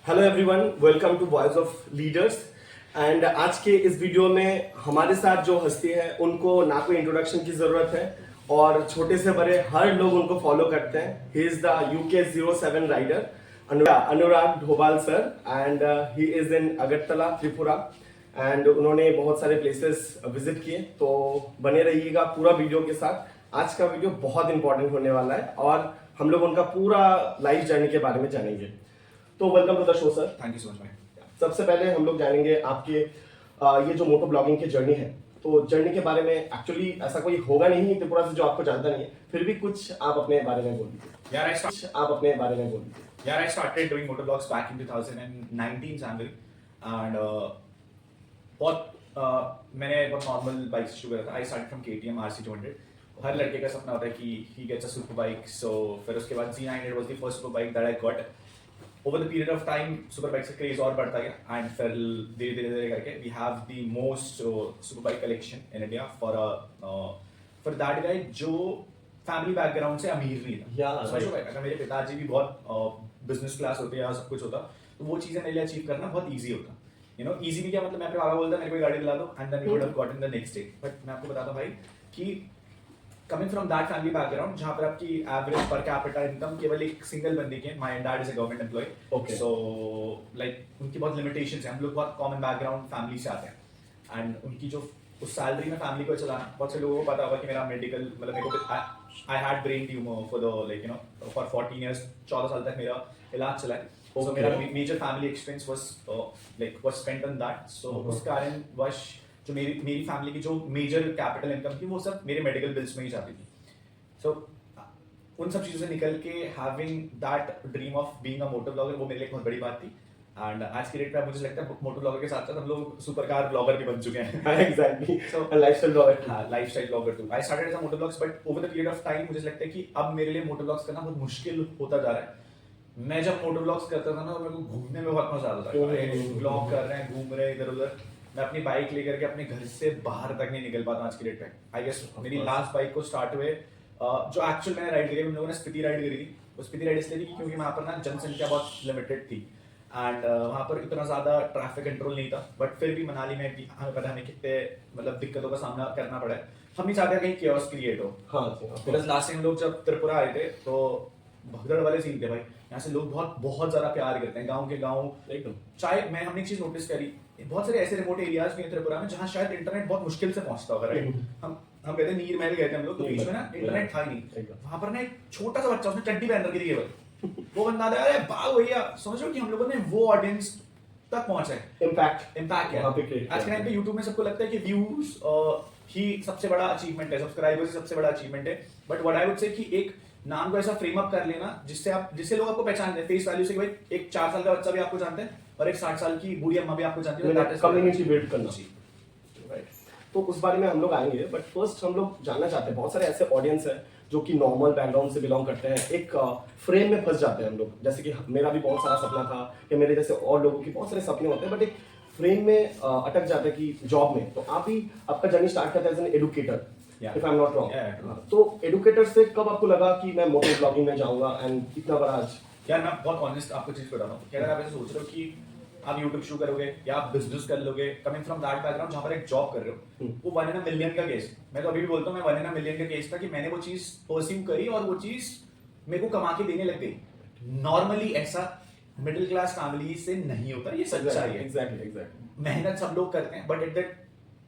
Hello everyone, welcome to voice of leaders. And आज के इस वीडियो में हमारे साथ जो हस्ती है उनको ना कोई इंट्रोडक्शन की जरूरत है और छोटे से बड़े हर लोग उनको फॉलो करते हैं। He is the UK07 rider Anurag Dhobal sir and he is in Agartala Tripura and उन्होंने बहुत सारे प्लेसेस विजिट किए। तो बने रहिएगा पूरा वीडियो के साथ। आज का वीडियो बहुत इंपॉर्टेंट होने वाला है और हम लोग उनका पूरा लाइफ जर्नी के बारे में जानेंगे। तो welcome to the show sir. Thank you so much भाई। सबसे पहले हम लोग जानेंगे आपके ये जो मोटो ब्लॉगिंग की जर्नी है, तो जर्नी के बारे में एक्चुअली ऐसा कोई होगा नहीं त्रिपुरा से जो आपको जानता नहीं है, फिर भी कुछ आप अपने बारे में बोल दीजिए। यार I started doing moto blogs back in 2019 January and मैंने बहुत नॉर्मल बाइक से शुरू करा था। I started from KTM RC200। हर लड़के का सपना होता है कि he gets a super bike. So फिर उसके बाद Z900 was the first super bike that I got. Over the period of time super bike का क्रेज और बढ़ता गया एंड फिर धीरे धीरे करके we have the most super bike collection in India for that guy जो फैमिली बैकग्राउंड से अमीर नहीं था। अगर मेरे पिताजी भी बहुत बिजनेस क्लास होते या सब कुछ होता तो वो चीजें मेरे लिए अचीव करना बहुत ईजी होता। यू नो ईजी भी क्या मतलब, मैं अपने बाबा बोलता मेरे को गाड़ी दिला दो and then we would have gotten the next day. But मैं आपको बताता हूं भाई कि coming from that family background जहां पर आपकी एवरेज पर कैपिटा इनकम केवल एक सिंगल बंदे की है। My dad is a government employ. Okay. So like उनकी बहुत लिमिटेशंस हैं। हम लोग बहुत कॉमन बैकग्राउंड फैमिली से आते हैं एंड उनकी जो उस सैलरी में फैमिली को चलाना, बहुत से लोगों को पता होगा कि मेरा मेडिकल मतलब मेरे को I had brain tumour for the like you know for 14 years 14 साल तक मेरा इलाज चला है। सो मेरा major family expense was spent on that. So उस कारण वश जो मेरी फैमिली की जो मेजर कैपिटल इनकम थी वो सब मेरे मेडिकल बिल्स में ही जाती थी। सो उन सब चीजों से निकल के having that dream of being a moto blogger वो मेरे लिए बहुत बड़ी बात थी। एंड आज की डेट पे मुझे लगता है मोटो ब्लॉगर के साथ साथ हम लोग सुपर कार ब्लॉगर भी बन चुके हैं। एग्जैक्टली। So, lifestyle blogger. हाँ, lifestyle blogger too. I started as a moto blogs but over the period of time मुझे लगता है कि अब मेरे लिए मोटो ब्लॉग्स करना बहुत मुश्किल होता जा रहा है। मैं जब मोटो ब्लॉग्स करता था ना मेरे को घूमने में बहुत मजा आता था। ब्लॉग कर रहे हैं, घूम रहे हैं इधर उधर। मैं अपनी बाइक लेकर के अपने घर से बाहर तक नहीं निकल पाता आज की डेट पे। आई गेस मेरी लास्ट बाइक को स्टार्ट हुए जो एक्चुअल मैंने राइड करी, हम लोगों ने स्पीति राइड करी थी। वो स्पीति राइड इसलिए थी क्योंकि वहाँ पर ना जनसंख्या बहुत लिमिटेड थी एंड वहाँ पर इतना ज्यादा ट्रैफिक कंट्रोल नहीं था। बट फिर भी मनाली में भी हमें पता हमें कितने मतलब दिक्कतों का सामना करना पड़ा है। हम नहीं चाहते कहीं केओस क्रिएट हो। प्लस लास्ट टाइम लोग जब त्रिपुरा आए थे तो भगदड़ वाले सीन थे भाई। यहाँ से लोग बहुत ज्यादा प्यार करते हैं, गाँव के गाँव एकदम। चाहे हमने एक चीज नोटिस करी, बहुत सारे ऐसे रिमोट एरियाज भी हैं त्रिपुरा में जहाँ शायद इंटरनेट बहुत मुश्किल से पहुंचता होगा। राइट, हम कहते हैं नीर महल गए थे हम लोग, तो बीच में ना इंटरनेट था ही नहीं। वहां पर ना एक छोटा सा बच्चा, उसने चड्डी पहन रखी थी केवल, वो बंदा था अरे भाग भैया। समझो कि हम लोगों ने वो ऑडियंस तक पहुंचा है। इम्पैक्ट है आज के टाइम पे। यूट्यूब में सबको लगता है कि व्यूज ही सबसे बड़ा अचीवमेंट है, सब्सक्राइबर्स ही सबसे बड़ा अचीवमेंट है। But what I would say कि एक नाम को ऐसा फ्रेम अप कर लेना जिससे लोग आपको पहचानते हैं फेस वैल्यू से। भाई एक 4 साल का बच्चा भी आपको जानते हैं और एक 60 साल की बूढ़ी अम्मा भी आपको जानती है। कम्युनिटी बिल्ड करना। राइट, तो उस बारे में हम लोग आएंगे। बट फर्स्ट हम लोग जानना चाहते हैं, बहुत सारे ऐसे ऑडियंस है जो कि नॉर्मल बैकग्राउंड से बिलोंग करते हैं, एक फ्रेम में फंस जाते हैं हम लोग। जैसे कि मेरा भी बहुत सारा सपना था कि मेरे जैसे और लोगों की बहुत सारे सपने होते हैं, बट एक फ्रेम में अटक जाते हैं कि जॉब में। तो आप ही आपका जर्नी स्टार्ट करते हैं as an educator, if I am not wrong. तो एडुकेटर से कब आपको लगा कि मैं मोटो ब्लॉगिंग में जाऊंगा एंड इतना बड़ा आज? यार मैं बहुत ऑनेस्ट आपको चीज बता रहा हूँ कि अगर आप ऐसे सोच रहे हो कि आप यूट्यूब शुरू करोगे या आप बिजनेस कर लोगे कमिंग फ्रॉम दैट बैकग्राउंड जहां पर एक जॉब कर रहे हो, वो 1 in a million का केस। मैं तो अभी भी बोलता हूँ मैं 1 in a million का केस था कि मैंने वो चीज परस्यू करी और वो चीज मेरे को कमा के देने लग गई। नॉर्मली ऐसा मिडिल क्लास फैमिली से नहीं होता, ये सच्चाई है। एग्जैक्टली। मेहनत सब लोग करते हैं but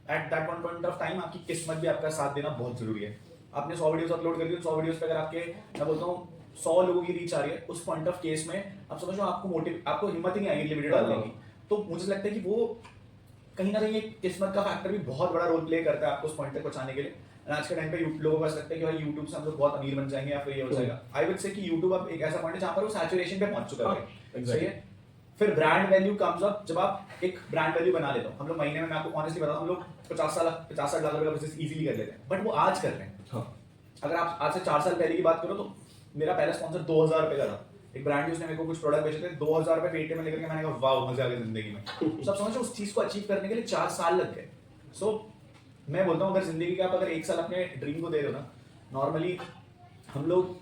at that one point of time आपकी किस्मत भी आपका साथ देना बहुत जरूरी है। आपने 100 वीडियोस अपलोड कर दी, 100 वीडियोस पे अगर आपके मैं बोलता हूँ 100 लोगों की रीच आ रही है, उस पॉइंट ऑफ केस में आप समझो आपको हिम्मत ही नहीं आएगी अगली वीडियो डालने की। तो मुझे लगता है कि वो कहीं ना कहीं एक किस्मत का फैक्टर भी बहुत बड़ा रोल प्ले करता है आपको उस पॉइंट तक पहुंचाने के लिए। आज के टाइम पे लोगों को ऐसा लगता है कि भाई यूट्यूब से हम लोग बहुत अमीर बन जाएंगे या फिर ये हो जाएगा। आई वुड से कि यूट्यूब अब एक ऐसा पॉइंट है जहां पर वो सैचुरेशन पे पहुंच चुका है। सही है। फिर ब्रांड वैल्यू कम्स अप जब आप एक ब्रांड वैल्यू बना लेते हो। हम लोग महीने में, मैं आपको ऑनेस्टली बताऊं, हम लोग 50-60 लाख रुपए का बिजनेस इजीली कर लेते हैं। बट वो आज कर रहे हैं। अगर आप आज से 4 साल पहले की बात करो तो मेरा पहला स्पॉन्सर 2000 रुपए का था। एक ब्रांड उसने मेरे को कुछ प्रोडक्ट बेचे थे, 2000 रुपए पेटीएम में लेकर के मैंने कहा वाह मजा आ गया जिंदगी में। सब समझो उस चीज को अचीव करने के लिए 4 साल लग गए। सो मैं बोलता हूँ अगर जिंदगी का आप अगर 1 साल अपने ड्रीम को दे रहे हो ना, नॉर्मली हम लोग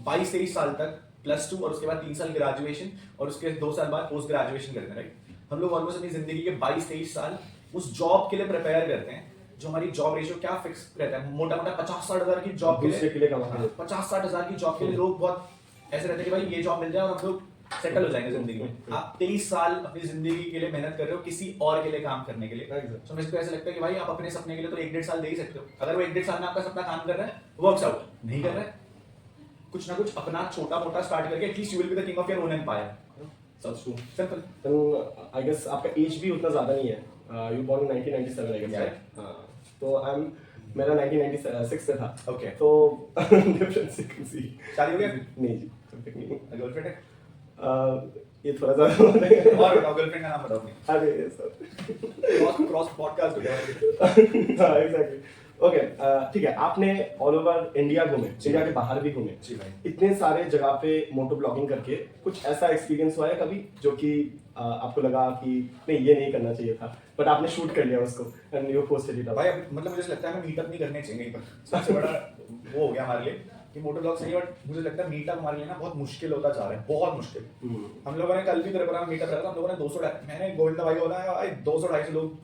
22-23 साल तक +2 और उसके बाद 3 साल ग्रेजुएशन और उसके 2 साल बाद पोस्ट ग्रेजुएशन करते हैं, राइट? हम लोग ऑलमोस्ट अपनी जिंदगी के 22-23 साल उस जॉब के लिए प्रिपेयर करते हैं, जो हमारी जॉब रेशियो क्या फिक्स रहता है, मोटा मोटा 50-60 हजार की जॉब के लिए कमाते हैं। 50-60 हजार की जॉब के लिए लोग बहुत ऐसे रहते हैं कि भाई ये जॉब मिल जाए और हम लोग सेटल हो जाएंगे जिंदगी में। आप 23 साल अपनी जिंदगी के लिए मेहनत कर रहे हो किसी और के लिए काम करने के लिए। तो मुझे तो ऐसा लगता है कि भाई आप अपने सपने के लिए तो 1-1.5 साल दे ही सकते हो। अगर वो 1-1.5 साल में आपका सपना काम कर रहा है, वर्क्स आउट, नहीं कर रहा है, कुछ ना कुछ अपना छोटा मोटा स्टार्ट करके at least you will be the king of your own empire. Simple. तो आई गेस आपका एज भी उतना ज्यादा नहीं है, you born in 1997 I guess, right? हाँ, तो मेरा 1996 में था। ओके। तो डिफरेंस यू कैन सी। शादी हो गया? नहीं जी, अभी तक नहीं। गर्लफ्रेंड है? ये थोड़ा ज्यादा हो रहा है। और बताओ, गर्लफ्रेंड का नाम बताओ अपनी। अरे सर, क्रॉस पॉडकास्ट हो गया। हाँ एग्जैक्टली। ओके, ठीक है, आपने ऑल ओवर इंडिया घूमे, इंडिया के बाहर भी घूमे जी भाई। इतने सारे जगह पे मोटो ब्लॉगिंग करके कुछ ऐसा एक्सपीरियंस हुआ है कभी जो कि आपको लगा कि नहीं ये नहीं करना चाहिए था, बट आपने शूट कर लिया उसको एंड यू पोस्टेड इट? भाई मतलब मुझे लगता है हमें मीटअप नहीं करने चाहिए कहीं पर। सबसे बड़ा वो हो गया हमारे लिए कि मोटो ब्लॉग सही है, बट मुझे लगता है मीटअप हमारे लिए ना बहुत मुश्किल होता जा रहा है, बहुत मुश्किल। हम लोगों ने कल भी प्रोग्राम मीटअप रखा था, हम लोगों ने 200, मैंने गोविंदा भाई को बोला भाई 200-250 लोग,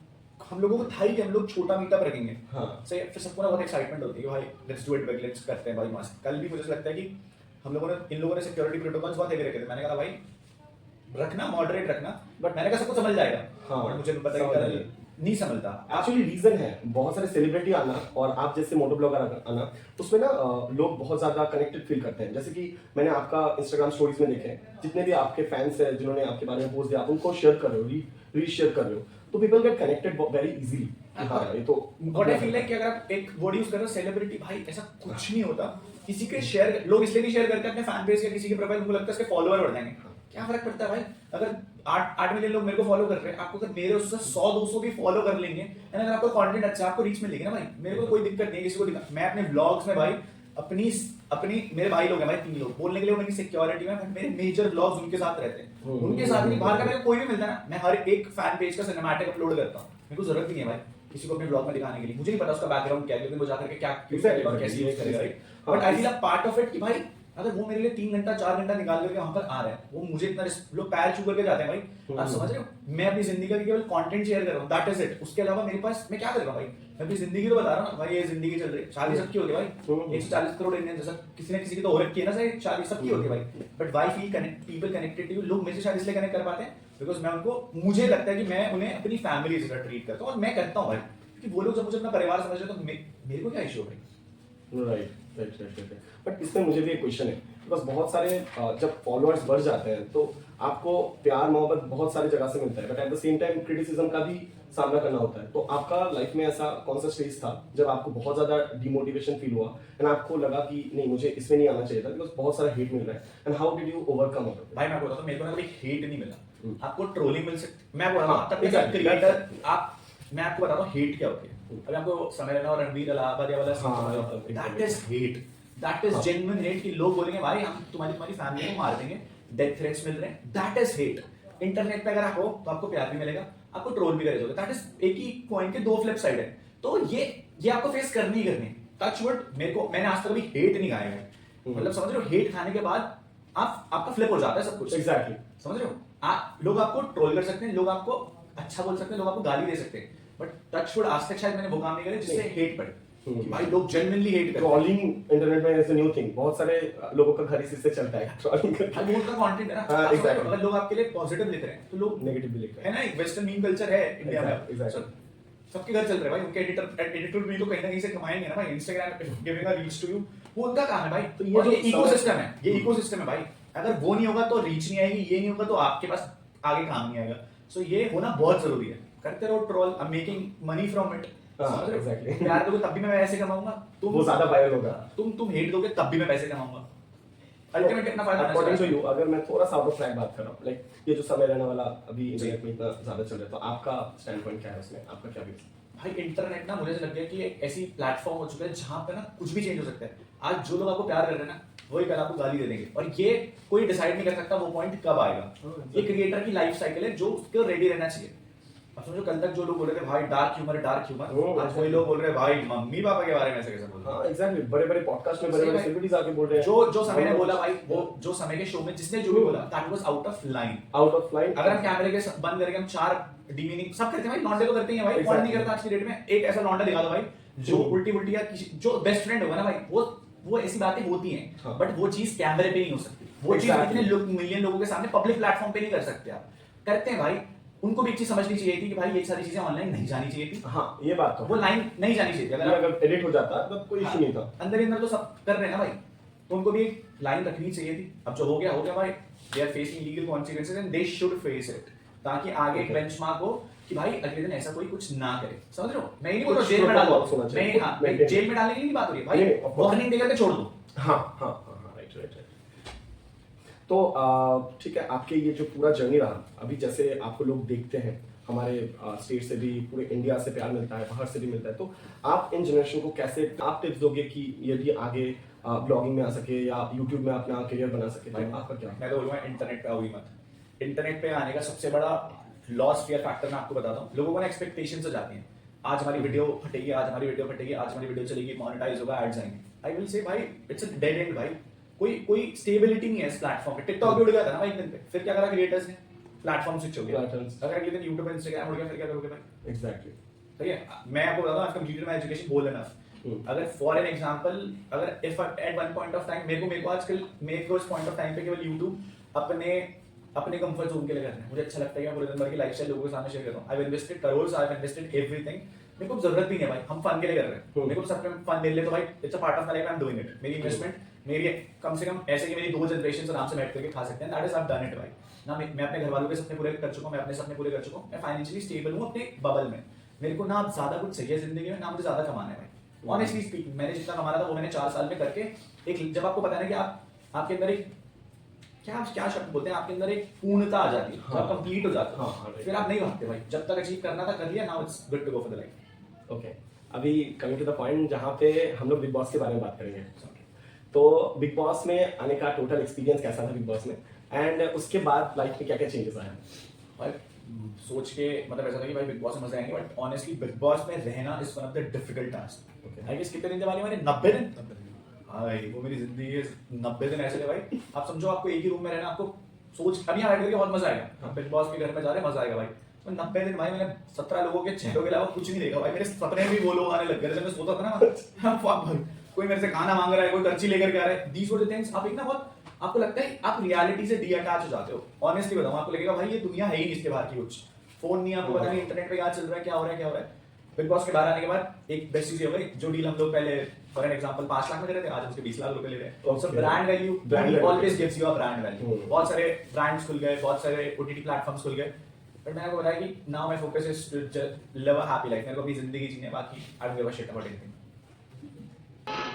हम लोगों को था ही कि हम लोग छोटा मीटअप रखेंगे। हाँ। सही, फिर सबको ना बहुत एक्साइटमेंट होती है कि भाई let's do it big, let's करते हैं भाई मस्त। कल भी मुझे लगता है कि हम लोगों ने, इन लोगों ने सिक्योरिटी प्रोटोकॉल्स बहुत हेवी रखे थे। मैंने कहा भाई रखना, मॉडरेट रखना, बट मैंने कहा सबको समझ जाएगा। हाँ, बट मुझे पता है कि कल नहीं समझता। एक्चुअली रीजन है बहुत सारे सेलिब्रिटी आना और आप जैसे मोटो ब्लॉगर आना, उसमें ना लोग बहुत ज्यादा कनेक्टेड फील करते हैं। जैसे कि मैंने आपका इंस्टाग्राम स्टोरीज में देखे हैं, जितने भी आपके फैंस हैं जिन्होंने आपके बारे में पोस्ट दिया, आप उनको शेयर कर रहे हो, री शेयर कर रहे हो, तो people get connected very easily. हाँ, ये तो व्हाट आई फील लाइक कि अगर आप एक वर्ड यूज कर रहे हो सेलिब्रिटी, भाई ऐसा कुछ नहीं होता। किसी के शेयर लोग इसलिए नहीं शेयर करते अपने फैन पेज या किसी के प्रोफाइल, उनको लगता है इसके फॉलोअर बढ़ जाएंगे। क्या फर्क पड़ता है भाई? अगर 8 मिलियन लोग मेरे को फॉलो कर रहे हैं, आपको अगर मेरे उससे 100-200 भी फॉलो कर लेंगे, एंड अगर आपका कंटेंट अच्छा, आपको रीच मिलेगी ना भाई, मेरे को कोई दिक्कत नहीं है किसी को दिक्कत। मैं अपने व्लॉग्स में भाई अपनी मेरे भाई लोग हैं भाई, 3 लोग बोलने के लिए, उनकी सिक्योरिटी में, मेरे मेजर व्लॉग्स उनके साथ रहते हैं। उनके साथ नहीं, बाहर का मेरे को कोई भी मिलता है ना, मैं हर एक फैन पेज का सिनेमैटिक अपलोड करता हूं। मेरे को जरूरत नहीं है भाई किसी को अपने ब्लॉग में दिखाने के लिए। मुझे नहीं पता उसका बैकग्राउंड क्या है, लेकिन वो जाकर के क्या करेगा और कैसे यूज करेगा, but I feel a part of it कि भाई अगर वो मेरे लिए 3 घंटा 4 घंटा निकाल करके वहां पर आ रहा है, वो मुझे इतना लोग पैर छू करके जाते हैं भाई। आप समझ रहे हो? मैं अपनी जिंदगी का केवल कंटेंट शेयर कर रहा हूं, दैट इज इट। उसके अलावा मेरे पास मैं क्या कर रहा हूं भाई? मैं अपनी जिंदगी तो बता रहा हूं ना भाई, ये जिंदगी चल रही है। शादी सबकी होती है भाई, 140 करोड़ इंडियन, जैसा किसी ने किसी की तो हो रखी है ना सही, शादी सबकी होती है भाई। But why feel people connected to you? लोग मेरे से शायद इसलिए कनेक्ट कर पाते हैं बिकॉज मैं उनको, मुझे लगता है कि मैं उन्हें अपनी फैमिली जैसा ट्रीट करता हूं, और मैं करता हूं भाई, क्योंकि वो लोग जब मुझे अपना परिवार समझ रहे हैं तो मेरे को क्या इशू है भाई? राइट। बट इसमें मुझे भी एक क्वेश्चन है, बस बहुत सारे जब फॉलोअर्स बढ़ जाते हैं तो आपको प्यार मोहब्बत बहुत सारी जगह से मिलता है, but at the same time criticism का भी सामना करना होता है। तो आपका लाइफ में ऐसा कौन सा स्टेज था जब आपको बहुत ज्यादा डिमोटिवेशन फील हुआ एंड आपको लगा कि नहीं मुझे इसमें नहीं आना चाहिए था बिकॉज बहुत सारा हेट मिल रहा है, and how did you overcome it? भाई मैं बोलता हूं, मेरे को ना कभी हेट नहीं मिला, आपको ट्रोलिंग मिल सकती। मैं बोल रहा हाँ, हूं तब तक क्रिएटर आप, मैं आपको बताता हूं हेट क्या होती है। अभी आपको समय लेना और रणवीर अलाहाबादी वाला scene, that is hate, that is genuine hate कि लोग बोलेंगे भाई हम तुम्हारी फैमिली को मार देंगे, डेथ थ्रेट्स मिल रहे हैं, दैट इज हेट। इंटरनेट पे अगर आप हो तो आपको प्यार भी मिलेगा, आपको ट्रोल भी करे जाओगे, दैट इज एक ही कॉइन के 2 फ्लिप साइड है। तो ये आपको फेस करनी ही करनी है। टच वुड, मैंने आज तक कभी हेट नहीं खाया है, मतलब समझ रहे हो? हेट खाने के बाद आपका फ्लिप हो जाता है सब कुछ। एग्जैक्टली, समझ रहे हो? लोग आपको ट्रोल कर सकते हैं, लोग आपको अच्छा बोल सकते हैं, लोग आपको गाली दे सकते हैं, बट टच वुड आज तक शायद मैंने वो काम नहीं करे जिससे हेट पड़े कि भाई लोग जेन्युइनली हेट करते हैं। ट्रोलिंग इंटरनेट में इज अ न्यू थिंग, बहुत सारे लोगों का घर इसी से चलता है, ट्रोलिंग भाई वो उनका कंटेंट है ना। हाँ, आप समझ रहे हो? exactly. अगर लोग आपके लिए पॉजिटिव लिख रहे हैं तो लोग नेगेटिव भी लिखते है ना, एक वेस्टर्न मीम कल्चर है इंडिया में, Exactly. सबके घर चल रहे हैं भाई, उनके एडिटर भी तो कहीं ना कहीं से कमाएंगे ना भाई, Instagram giving a reach to you, वो उनका काम है भाई। तो ये जो इकोसिस्टम है, ये इकोसिस्टम है भाई, अगर वो नहीं होगा तो रीच नहीं आएगी, ये नहीं होगा तो आपके पास आगे काम नहीं आएगा। सो ये होना बहुत जरूरी है। करते रहो troll, I am making money from it. Exactly, प्यार दोगे तब भी मैं पैसे कमाऊंगा, तुम वो ज्यादा वायरल होगा। तुम हेट दोगे तब भी मैं पैसे कमाऊंगा। अल्टीमेटली अपना फायदा अकॉर्डिंग टू यू, अगर मैं थोड़ा सा आउट ऑफ ट्रैक बात कर रहा हूँ, लाइक ये जो समय रहने वाला अभी इंटरनेट में इतना ज्यादा चल रहा है, तो आपका स्टैंड पॉइंट क्या है उसमें, आपका क्या व्यू? भाई इंटरनेट ना मुझे ऐसा लग गया कि एक ऐसी प्लेटफॉर्म हो चुका है जहां पे ना कुछ भी चेंज हो सकता है। आज जो लोग आपको प्यार कर रहे हैं ना, वही कल आपको गाली दे देंगे, और ये कोई डिसाइड नहीं कर सकता वो पॉइंट कब आएगा। ये क्रिएटर की लाइफ साइकिल है जो उसको रेडी रहना चाहिए। अब समझो कल तक जो लोग बोल रहे थे भाई डार्क ह्यूमर, आज वही लोग बोल रहे हैं भाई मम्मी पापा के बारे में ऐसे कैसे बोल रहे हैं। हाँ एग्जैक्टली, बड़े-बड़े पॉडकास्ट में बड़े-बड़े सेलिब्रिटीज आके बोल रहे हैं। जो समय ने बोला भाई, वो जो समय के शो में जिसने जो भी बोला that was out of line. अगर हम कैमरे के बंद करके हम 4 डिमीनिंग सब करते हैं भाई, लौंडे तो करते ही हैं भाई, कौन नहीं करता आज की डेट में। एक ऐसा लौंडा दिखा दो भाई जो उल्टी या जो बेस्ट फ्रेंड होगा ना भाई, वो ऐसी बातें होती हैं, बट वो चीज कैमरे पे नहीं हो सकती। वो चीज इतने मिलियन लोगों के सामने पब्लिक प्लेटफॉर्म पे नहीं कर सकते आप। करते हैं भाई, उनको भी एक चीज समझनी चाहिए थी कि भाई ये सारी चीजें ऑनलाइन नहीं जानी चाहिए थी। हाँ ये बात तो, वो लाइन नहीं जानी चाहिए थी। अगर एडिट हो जाता तो कोई इशू नहीं था। अंदर ही अंदर तो सब कर रहे हैं ना भाई, तो उनको भी एक लाइन रखनी चाहिए थी। अब जो हो गया भाई, they are facing legal consequences and they should face it, ताकि आगे एक बेंचमार्क हो कि भाई अगले दिन ऐसा कोई कुछ ना करे। समझ रहे हो? मैं नहीं बोल रहा जेल में डालो, मैं जेल में डालने की नहीं बात हो रही है भाई, वार्निंग देकर के छोड़ दो। हाँ हाँ हाँ, राइट राइट राइट। तो ठीक है, आपके ये जो पूरा जर्नी रहा, अभी जैसे आपको लोग देखते हैं, हमारे स्टेट से भी, पूरे इंडिया से प्यार मिलता है, बाहर से भी मिलता है, तो आप इन जनरेशन को कैसे आप टिप्स दोगे कि यदि आगे ब्लॉगिंग में आ सके या यूट्यूब में अपना करियर बना सके, तो आपका क्या? मैं तो बोलूँगा इंटरनेट पे आओगी मत। इंटरनेट पे आने का सबसे बड़ा लॉस फियर फैक्टर मैं आपको बताता हूँ। लोगों को ना एक्सपेक्टेशन से जाती हैं, आज हमारी वीडियो फटेगी, आज हमारी वीडियो फटेगी, आज हमारी वीडियो चलेगी, मोनेटाइज होगा, एड्स आएंगे। आई विल से भाई इट्स अ डेड एंड भाई, कोई स्टेबिलिटी नहीं है इस प्लेटफॉर्म पे। टिकटॉक भी उड़ गया था ना भाई एक दिन पे, फिर क्या करा क्रिएटर्स ने, प्लेटफॉर्म स्विच हो गया। अगर अगले दिन यूट्यूब इंस्टाग्राम उड़ गया, फिर क्या करोगे भाई? एग्जैक्टली, ठीक है। मैं आपको बताता हूँ, आई कंप्लीटेड माय एजुकेशन बोल एनफ। अगर फॉर एन एग्जांपल, अगर if at one point of time मेरे को आजकल मेरे को इस पॉइंट ऑफ टाइम पे केवल यूट्यूब अपने कंफर्ट जोन के लिए करना है। मुझे अच्छा लगता है कि मैं पूरे दिन भर की लाइफस्टाइल लोगों के सामने शेयर करता हूं। I have invested crores, I have invested everything. मेरे को जरूरत भी नहीं है भाई, हम फन के लिए कर रहे हैं। मेरे को सब में फन मिल ले तो भाई it's a part of my life, I am doing it. मेरी इन्वेस्टमेंट मेरी कम से कम ऐसे कि मेरी 2 जनरेशन आराम से बैठ करके खा सकते हैं। That is I have done it भाई ना। मैं अपने घर वालों के सपने पूरे कर चुका हूं, मैं अपने सपने पूरे कर चुका हूं, मैं फाइनेंशियली स्टेबल हूं अपने बबल में। मेरे को ना ज्यादा कुछ चाहिए जिंदगी में, ना मुझे ज्यादा कमाना है भाई। ऑनेस्टली स्पीकिंग, मैंने जितना कमाना था वो मैंने 4 साल में करके एक, जब आपको पता है ना कि आपके अंदर एक क्या शब्द बोलते हैं, आपके अंदर एक पूर्णता आ जाती है, आप कंप्लीट हो जाते हो, फिर आप नहीं भागते भाई। जब तक अचीव करना था कर लिया, now it's good to go for the life. Okay, अभी कमिंग टू द पॉइंट जहाँ पे हम लोग बिग बॉस के बारे में बात करेंगे। तो बिग बॉस में आने का टोटल एक्सपीरियंस कैसा था बिग बॉस में, एंड उसके बाद लाइफ में क्या क्या चेंजेस आए? भाई सोच के मतलब ऐसा था कि भाई बिग बॉस में मजा आएंगे, बट ऑनेस्टली बिग बॉस में रहना is one of the difficult task. I guess कितने दिन जमाने मैंने 90 दिन भाई, वो मेरी जिंदगी के 90 दिन ऐसे थे भाई। आप समझो आपको एक ही रूम में रहना, आपको सोच अभी यहाँ बैठ करके बहुत मजा आएगा, बिग बॉस के घर में जा रहे हैं, मजा आएगा भाई। तो 90 दिन भाई मैंने 17 लोगों के चेहरों के अलावा कुछ नहीं देखा भाई। मेरे सपने भी वो लोग आने लग गए, जब मैं सोता था ना कोई मेरे से खाना मांग रहा है, कोई पर्ची लेकर के आ रहा है। दीस वर द थिंग्स, आप एक ना बहुत आपको लगता है आप रियलिटी से डीअटैच हो जाते हो। ऑनेस्टली बताऊं, आपको लगेगा भाई ये दुनिया है ही नहीं, इसके बाहर की कुछ फोन नहीं, आपको पता नहीं इंटरनेट पे क्या चल रहा है, क्या हो रहा है। बिग बॉस के बाहर आने के बाद एक बेस्ट चीज हो गई, जो डील हम लोग पहले फॉर एन एग्जांपल 5 लाख में कर रहे थे, आज उसके 20 लाख रुपए ले रहे हैं। So brand value always gives you a brand value. बहुत सारे ब्रांड्स खुल गए, बहुत सारे ओटीटी प्लेटफॉर्म्स खुल गए, बट मैंने आपको बताया कि now my focus is to live a happy life. मेरे को अपनी जिंदगी जीनी है, बाकी I don't give a shit about anything.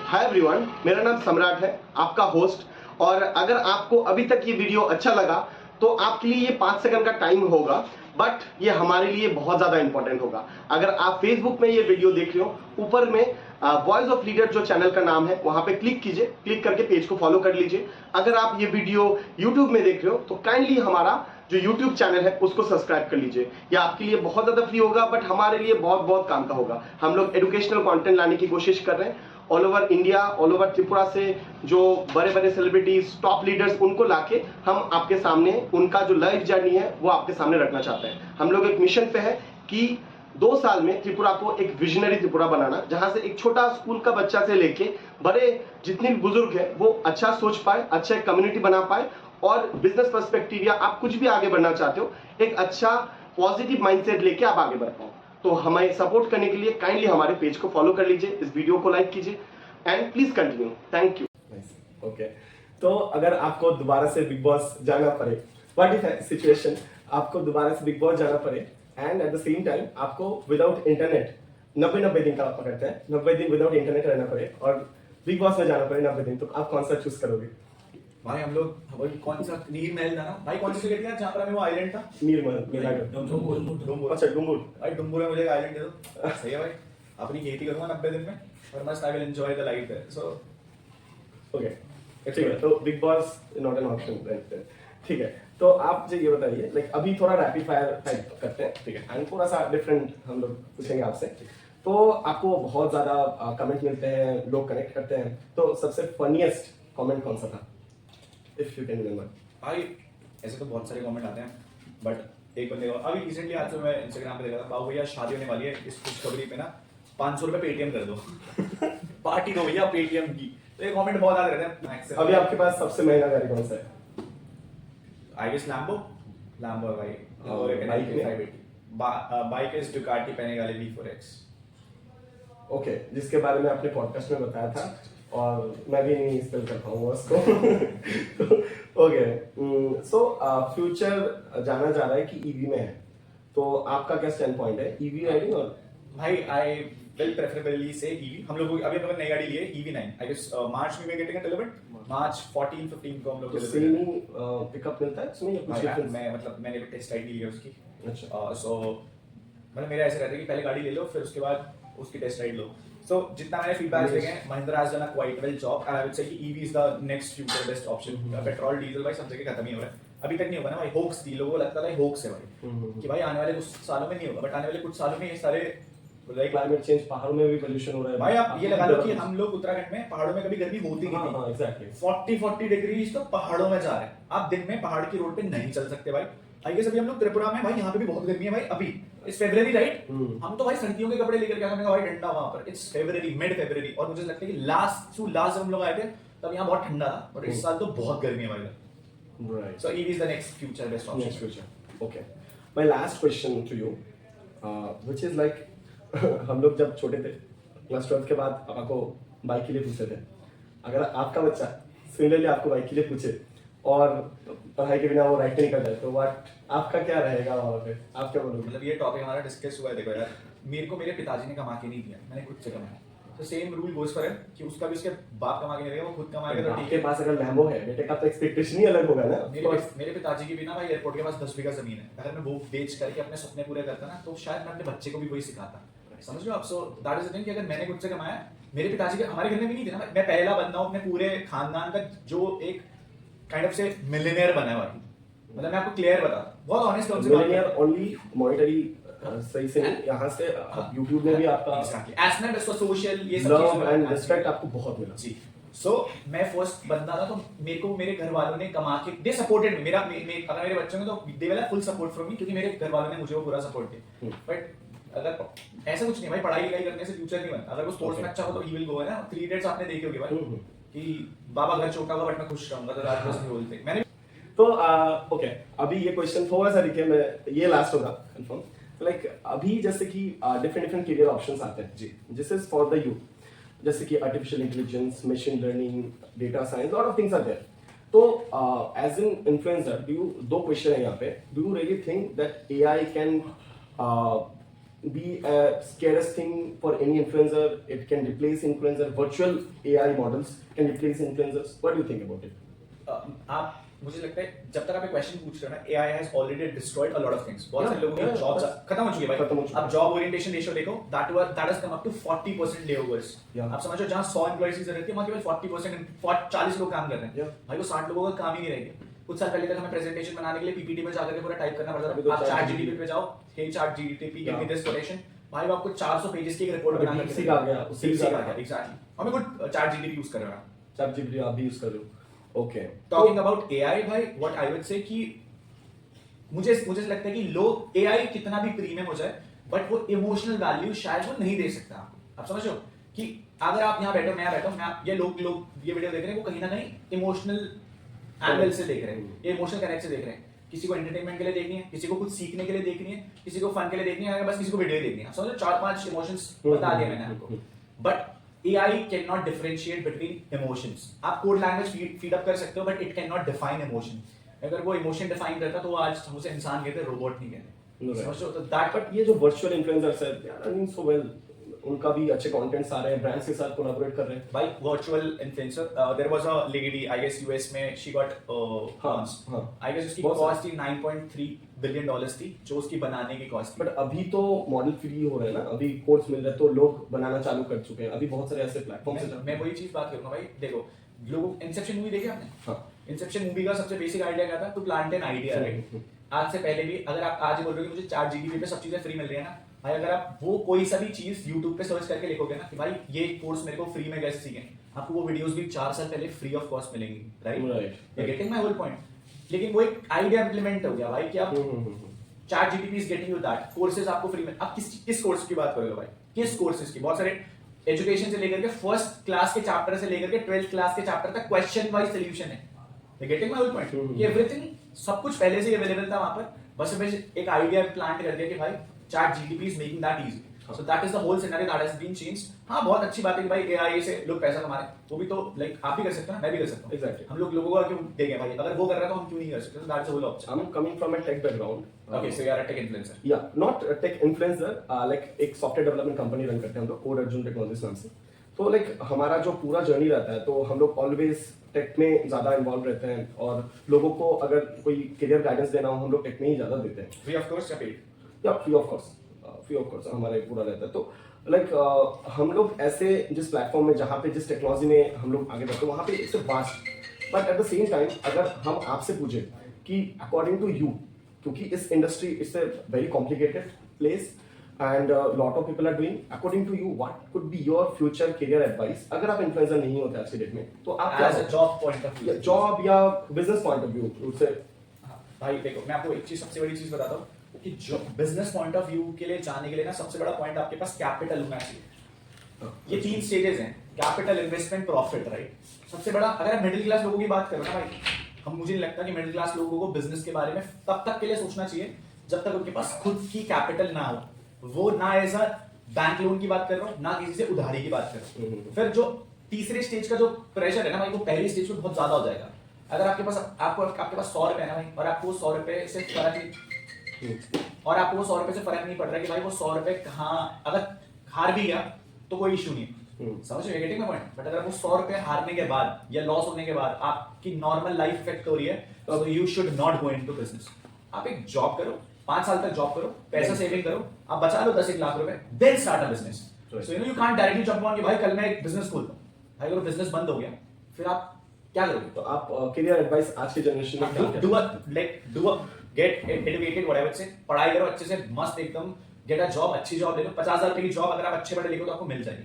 Hi everyone, मेरा नाम सम्राट है, आपका होस्ट। और अगर आपको अभी तक ये वीडियो अच्छा लगा तो आपके लिए ये 5 सेकंड का टाइम होगा, बट ये हमारे लिए बहुत ज्यादा इंपॉर्टेंट होगा। अगर आप फेसबुक में ये वीडियो देख रहे हो, ऊपर में वॉइस ऑफ लीडर जो चैनल का नाम है वहां पे क्लिक कीजिए, क्लिक करके पेज को फॉलो कर लीजिए। अगर आप ये वीडियो यूट्यूब में देख रहे हो तो काइंडली हमारा जो यूट्यूब चैनल है उसको सब्सक्राइब कर लीजिए। ये आपके लिए बहुत ज्यादा फ्री होगा, बट हमारे लिए बहुत बहुत काम का होगा। हम लोग एजुकेशनल कंटेंट लाने की कोशिश कर रहे हैं all over India, all over Tripura से जो बड़े बड़े सेलिब्रिटीज, टॉप लीडर्स, उनको लाके हम आपके सामने उनका जो लाइफ जर्नी है वो आपके सामने रखना चाहते हैं। हम लोग एक मिशन पे है कि 2 साल में त्रिपुरा को एक विजनरी त्रिपुरा बनाना, जहां से एक छोटा स्कूल का बच्चा से लेके बड़े जितने भी बुजुर्ग हैं वो अच्छा सोच पाए, अच्छा एक कम्युनिटी बना पाए, और बिजनेस पर्सपेक्टिव या आप कुछ भी आगे बढ़ना चाहते हो, एक अच्छा पॉजिटिव माइंडसेट लेके आप आगे बढ़ पाओ। तो हमें सपोर्ट करने के लिए काइंडली हमारे पेज को फॉलो कर लीजिए, इस वीडियो को लाइक कीजिए, and please continue. Thank you. Okay, तो अगर आपको दोबारा से बिग बॉस जाना पड़े, व्हाट इफ सिचुएशन आपको दोबारा से बिग बॉस जाना पड़े, and at the same time आपको विदाउट इंटरनेट 90 दिन का आप पकड़ते हैं, 90 दिन विदाउट इंटरनेट रहना पड़े और बिग बॉस में जाना पड़े 90 दिन, तो आप कौन सा चूज करोगे? भाई हम लोग कौन सा नीरमहल था ना भाई, कौन सी जगह थी जहाँ पर हमें वो आइलैंड था? नीरमहल, डुम्बुर। अच्छा डुम्बुर। भाई डुम्बुर में मुझे एक आइलैंड दे दो, सही है भाई। अपनी खेती करूंगा 90 दिन में और मस्त I will enjoy the life there. So okay, ठीक है, तो big boss not an option, ठीक है। तो आप मुझे ये बताइए, लाइक अभी थोड़ा रैपिड फायर टाइप करते हैं, ठीक है, एंड थोड़ा सा डिफरेंट हम लोग पूछेंगे आपसे। तो आपको बहुत ज्यादा कमेंट मिलते हैं, लोग कनेक्ट करते हैं, तो सबसे फनीएस्ट कमेंट कौन सा था, इफ यू कैन रिमेंबर? भाई ऐसे तो बहुत सारे कमेंट आते हैं, बट एक बंदे का अभी रिसेंटली आज तो मैं इंस्टाग्राम पे देखा था, बाबू भैया शादी होने वाली है, इस खुशखबरी पे ना 500 रुपए पेटीएम कर दो पार्टी दो भैया पेटीएम की। तो ये कमेंट बहुत आते रहते हैं। अभी आपके पास सबसे महंगा गाड़ी कौन सा है? आई गेस लैम्बो है भाई, और एक बाइक में? 580 bike is Ducati पैनिगाले V4X। Okay, जिसके बारे में आपने पॉडकास्ट में बताया था, और मैं भी नहीं स्पेल कर पाऊंगा उसको। ओके, सो फ्यूचर जाना जा रहा है कि ईवी में है, तो आपका क्या स्टैंड पॉइंट है, ईवी राइडिंग? और भाई आई विल प्रेफरेबली से ईवी। हम लोग अभी हम लोग नई गाड़ी ली है EV9, आई गेस मार्च में गेटिंग डिलीवर्ड, मार्च 14-15 को हम लोग तो सेम ही पिकअप मिलता है इसमें या कुछ डिफरेंस? मैं मतलब मैंने भी टेस्ट राइड ली है उसकी। अच्छा, सो मतलब मेरा ऐसा रहता है कि पहले गाड़ी ले लो, फिर उसके बाद उसकी टेस्ट राइड लो। सो जितना मैंने फीडबैक्स देखे हैं, Mahindra has done a quite well job, and I would say कि EV is the next future best option. Petrol diesel भाई सब जगह खत्म ही हो रहा है, अभी तक नहीं होगा ना भाई, होक्स थी, लोगों को लगता था होक्स है भाई कि भाई आने वाले कुछ सालों में नहीं होगा, बट आने वाले कुछ सालों में ये सारे लाइक क्लाइमेट चेंज, पहाड़ों में भी पोल्यूशन हो रहा है भाई। आप ये लगा लो कि हम लोग उत्तराखंड में पहाड़ों में कभी गर्मी होती नहीं थी। हाँ, एग्जैक्टली 40 डिग्रीज तो पहाड़ों में जा रहे हैं, आप दिन में पहाड़ की रोड पे नहीं चल सकते भाई। आई गेस अभी हम लोग त्रिपुरा में, भाई यहाँ पे भी बहुत गर्मी है भाई, अभी इट्स फेब्रुअरी राइट, हम तो भाई सर्दियों के कपड़े लेकर गए, हमने कहा भाई ठंडा वहां पर, इट्स फेब्रुअरी, मिड फेब्रुअरी, और मुझे लगता है कि लास्ट जब हम लोग आए थे तब यहाँ बहुत ठंडा था, और इस साल तो बहुत गर्मी है भाई। Right, so EV is the next future best option. Next future. Okay, my last question to you, which is like हम लोग जब छोटे थे, क्लास 12 के बाद पापा को बाइक के लिए पूछे थे, अगर आपका बच्चा सिमिलरली आपको बाइक के लिए पूछे और पढ़ाई के बिना वो राइट नहीं कर जाए, तो व्हाट आपका क्या रहेगा वहाँ पे, आप क्या बोलोगे? मतलब ये टॉपिक हमारा डिस्कस हुआ है। देखो यार, मेरे को मेरे पिताजी ने कमा के नहीं दिया, मैंने खुद से कमाया। तो same rule goes for him कि उसका भी उसके बाप कमा के नहीं देगा, वो खुद कमाएगा तो ठीक आपके है। पास अगर लैम्बो है, बेटे का तो एक्सपेक्टेशन ही अलग होगा ना। मेरे पिताजी की भी ना भाई एयरपोर्ट के पास 10 बीघा जमीन है, अगर मैं वो बेच करके अपने सपने पूरे करता ना, तो शायद मैं अपने बच्चे को भी वही सिखाता। समझ लो आप? सो दैट इज द थिंग कि अगर मैंने खुद से कमाया, मेरे पिताजी के हमारे घर में भी नहीं थे ना, मैं पहला बंदा हूं अपने पूरे खानदान का जो एक काइंड ऑफ से मिलियनेयर बना है भाई। मतलब मैं आपको क्लियर बता, बहुत ऑनेस्ट टर्म से बात मिलियनियर ओनली मॉनेटरी सही से नहीं, यहाँ से YouTube में भी आपका एग्जैक्टली एसनेट सोशल ये सब लव चीजें एंड रिस्पेक्ट आपको बहुत मिला। जी। सो मैं फर्स्ट बंदा था, तो मेरे को मेरे घर वालों ने कमा के दे सपोर्टेड मी। मेरा अगर मेरे बच्चों ने तो दे वाला फुल सपोर्ट फ्रॉम मी, क्योंकि मेरे घर वालों ने मुझे वो पूरा सपोर्ट दिया। बट अगर ऐसा कुछ नहीं भाई, पढ़ाई लिखाई करने से फ्यूचर नहीं बनता। अगर वो स्पोर्ट्स में अच्छा हो तो ही विल गो, है ना। 3 इडियट्स आपने देखे होंगे भाई, कि बाबा घर छोटा होगा बट मैं खुश रहूंगा, तो राज बस बोलते मैंने। तो ओके, अभी ये क्वेश्चन थोड़ा सा देखिए, मैं ये लास्ट होगा कंफर्म। लाइक अभी जैसे कि डिफरेंट करियर ऑप्शंस आते हैं जी, this is for the youth, जैसे कि artificial intelligence, machine learning, data science, lot of things are there. तो as an influencer, do you, दो क्वेश्चन है यहाँ पे, do you really think that AI can be a scariest thing for any influencer? It can replace influencer, virtual AI models can replace influencers. What do you think about it? आप, मुझे लगता है जब तक आप एक क्वेश्चन पूछ रहे हो ना, AI has already destroyed a lot of things। बहुत सारे लोगों की जॉब्स खत्म हो चुकी है खत्म हो भाई। चुकी है। अब जॉब ओरिएंटेशन रेशियो देखो, that has come up to 40% लेओवर्स। आप समझो जहां 100 एम्प्लॉइज की जरूरत थी, वहां केवल 40% 40 लोग काम कर रहे हैं भाई। वो 60 लोगों का काम ही नहीं रहेगा। कुछ साल पहले तक हमें प्रेजेंटेशन बनाने के लिए PPT में जाकर के पूरा टाइप करना पड़ता था। आप ChatGPT पे जाओ, हे ChatGPT give me this quotation, भाई वो आपको 400 पेजेस की एक रिपोर्ट बना के सीख आ गया, सीख आ गया। एग्जैक्टली, हमें खुद ChatGPT यूज कर रहे हैं। ChatGPT आप भी यूज कर रहे हो? ओके, टॉकिंग अबाउट AI भाई, व्हाट आई वुड से कि मुझे लगता है कि लोग AI कितना भी प्रीमियम हो जाए, बट वो इमोशनल वैल्यू शायद वो नहीं दे सकता। आप समझ रहे हो कि अगर आप यहाँ बैठो, मैं बैठा हूँ, ये लोग ये वीडियो देख रहे हैं, वो कहीं ना कहीं इमोशनल एंगल से देख रहे हैं, ये इमोशनल कनेक्ट से देख रहे हैं। किसी को एंटरटेनमेंट के लिए देखनी है, किसी को कुछ सीखने के लिए देखनी है, किसी को फन के लिए देखनी है, बस किसी को वीडियो देखनी है। समझो 4-5 इमोशंस बता दिए मैंने आपको। But AI can not differentiate between emotions. आप कोड लैंग्वेज फीड अप कर सकते हो, but it can not define emotion. अगर वो इमोशन डिफाइन करता तो वो आज हमसे इंसान कहते, रोबोट नहीं कहते। समझो? तो दैट, बट ये जो वर्चुअल इन्फ्लुएंसर्स है, they are earning so well, उनका भी अच्छे कंटेंट्स आ रहे हैं, ब्रांड्स के साथ कोलैबोरेट कर रहे हैं भाई। Virtual influencer, there was a lady, I guess US में, शी गॉट आई गेस उसकी कॉस्ट थी $9.3 बिलियन थी, जो उसकी बनाने की कॉस्ट थी। बट अभी तो मॉडल फ्री हो रहे हैं ना, अभी कोर्स मिल रहे हैं, तो लोग बनाना चालू कर चुके हैं। अभी बहुत सारे ऐसे प्लेटफॉर्म्स हैं। मैं वही चीज बात करूंगा भाई। देखो, लोग इंसेप्शन मूवी देखी आपने? हाँ। इंसेप्शन मूवी का सबसे बेसिक आइडिया क्या था, to plant an idea, right? आज से पहले भी अगर आप आज बोल रहे हो कि मुझे चैट जीपीटी पे सब चीजें फ्री मिल रही है ना भाई, अगर आप वो कोई सा भी चीज यूट्यूब पे सर्च करके लिखोगे ना कि भाई ये कोर्स मेरे को फ्री में कैसे सीखें, आपको वो वीडियोस भी 4 साल पहले फ्री ऑफ कॉस्ट मिलेंगी, right? Getting my whole point. लेकिन वो एक आइडिया इंप्लीमेंट हो गया भाई कि आप chat GPT is getting you that, courses आपको फ्री में। आप किस कोर्स की बात करोगे भाई, किस कोर्सेज की? बहुत सारे एजुकेशन से लेकर के फर्स्ट क्लास के चैप्टर से लेकर के 12th क्लास के चैप्टर तक क्वेश्चन वाइज सॉल्यूशन है। Getting my whole point, everything सब कुछ पहले से अवेलेबल था वहां पर, बस एक आइडिया प्लांट कर दिया कि भाई ChatGPT is making that easy. So that is the whole scenario that has been changed. हाँ, बहुत अच्छी बात है कि भाई एआई से लोग पैसा कमा रहे हैं, वो भी तो लाइक आप भी कर सकते हो ना, मैं भी कर सकता हूँ। Exactly. हम लोगों को क्यों देंगे भाई, अगर वो कर रहा है तो हम क्यों नहीं कर सकते? That's the whole option. I'm coming from a tech background. Okay, so you are a tech influencer. Yeah, not a tech influencer. Like एक सॉफ्टवेयर डेवलपमेंट कंपनी रन करते हैं हम लोग, कोड अर्जुन टेक्नोलॉजीज नाम से। तो लाइक हमारा जो पूरा जर्नी रहता है, तो हम लोग ऑलवेज टेक में ज्यादा इन्वॉल्व रहते हैं, और लोगों को अगर कोई करियर गाइडेंस देना हो हम लोग टेक में ही ज्यादा देते हैं। फ्री ऑफ कोर्स या पेड? या फ्री ऑफ कोर्स हमारा एक पूरा रहता है। तो लाइक हम लोग ऐसे जिस प्लेटफॉर्म में, जहाँ पे जिस टेक्नोलॉजी में हम लोग आगे बढ़ते हैं, वहाँ पे its vast, but at the same time अगर हम आपसे पूछे कि अकॉर्डिंग टू यू, क्योंकि इस industry it's a very complicated place and lot of people are doing, according to you what could be your future career advice? अगर आप influencer नहीं होते आज की डेट में, तो आप as a job point of view, job या बिजनेस पॉइंट ऑफ व्यू से? भाई देखो, मैं आपको एक चीज, सबसे बड़ी चीज बताता हूँ कि जो बिजनेस पॉइंट ऑफ व्यू के लिए जाने के लिए ना, सबसे बड़ा पॉइंट आपके पास कैपिटल होना चाहिए। ये 3 स्टेजेस हैं, कैपिटल, इन्वेस्टमेंट, प्रॉफिट, राइट? सबसे बड़ा, अगर आप मिडिल क्लास लोगों की बात करो ना भाई, मुझे नहीं लगता कि मिडिल क्लास लोगों को बिजनेस के बारे में तब तक के लिए सोचना चाहिए जब तक उनके पास खुद की कैपिटल ना हो। वो ना एज अ बैंक लोन की बात कर रहा हूँ, ना किसी से उधारी की बात कर रहा हूँ। फिर जो तीसरे स्टेज का जो प्रेशर है ना भाई, वो पहली स्टेज में बहुत ज्यादा हो जाएगा। अगर आपके पास 100 रुपए है ना भाई, और आपको 100 रुपए से फर्क नहीं पड़ रहा है कि भाई वो 100 रुपए कहाँ, अगर हार भी गया तो कोई इशू नहीं है, समझ रहे हो? Getting my point. बट अगर वो 100 रुपए हारने के बाद या लॉस होने के बाद आपकी नॉर्मल लाइफ इफेक्ट हो रही है, तो you should not go into business. आप एक जॉब करो, 5 साल तक जॉब करो, पैसा सेविंग करो, आप बचा लो 10-1 लाख रुपए, then start a business. So you can't directly jump on कि भाई कल मैं एक बिजनेस खोलता हूं। भाई अगर बिजनेस बंद हो गया फिर आप क्या करोगे? तो आप करियर एडवाइस आज के जनरेशन में गेट एजुकेटेड, व्हाटएवर से पढ़ाई करो अच्छे से, मस्त एकदम, गेट अ जॉब, अच्छी जॉब ले लो। 50,000 रुपए की जॉब अगर आप अच्छे पढ़े लिखे हो तो आपको मिल जाएगी।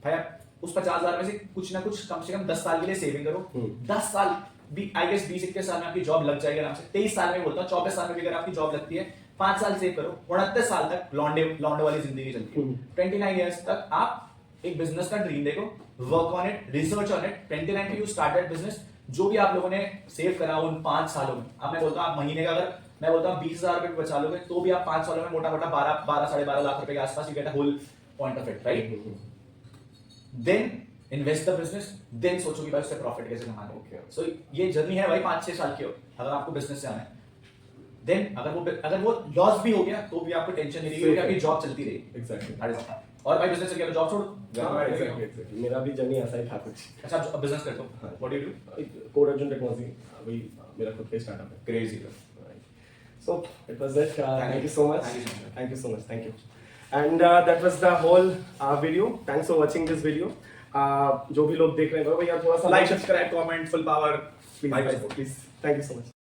भाई आप उस 50,000 में से कुछ ना कुछ कम से कम 10 साल के लिए सेविंग करो। 10 साल भी, आई गेस 20-21 साल में आपकी जॉब लग जाएगी आराम से। 23 साल में बोलता हूँ, 24 साल में भी अगर आपकी जॉब लगती है, 5 साल सेव करो, 29 साल तक लौंडे वाली जिंदगी चलती है। 29 ईयर्स तक आप एक बिजनेस का ड्रीम देखो, work on it, research on it. 29 पे यू स्टार्टेड बिजनेस। जो भी आप लोगों ने सेव करा उन 5 सालों में, अब मैं बोलता हूँ आप महीने का, अगर मैं बोलता हूँ 20,000 रुपए बचा लोगे, तो भी आप 5 सालों में मोटा मोटा 12-12.5 लाख रुपए के आसपास you get a whole point of it, right? Then invest the business, then सोचो कि भाई उससे प्रॉफिट कैसे कमाना है। सो ये जर्नी है भाई 5-6 साल की हो, अगर आपको बिजनेस से आना है। देन अगर वो लॉस भी हो गया तो भी आपको टेंशन नहीं रहेगी, आपकी जॉब चलती रहेगी। एग्जैक्टली। और भाई बिजनेस से क्या, जॉब छोड़। एग्जैक्टली, मेरा भी जर्नी ऐसा ही था कुछ। अच्छा, अब बिजनेस करते हो, what do you do? Code Arjun technology, अभी मेरा खुद का स्टार्टअप है। Crazy. So it was that. Thank you so much. Thank you so much. Thank you. And that was the whole video. Thanks for watching this video. जो भी लोग देख रहे हैं, भैया थोड़ा सा like, subscribe, comment, full power, please. Thank you so much.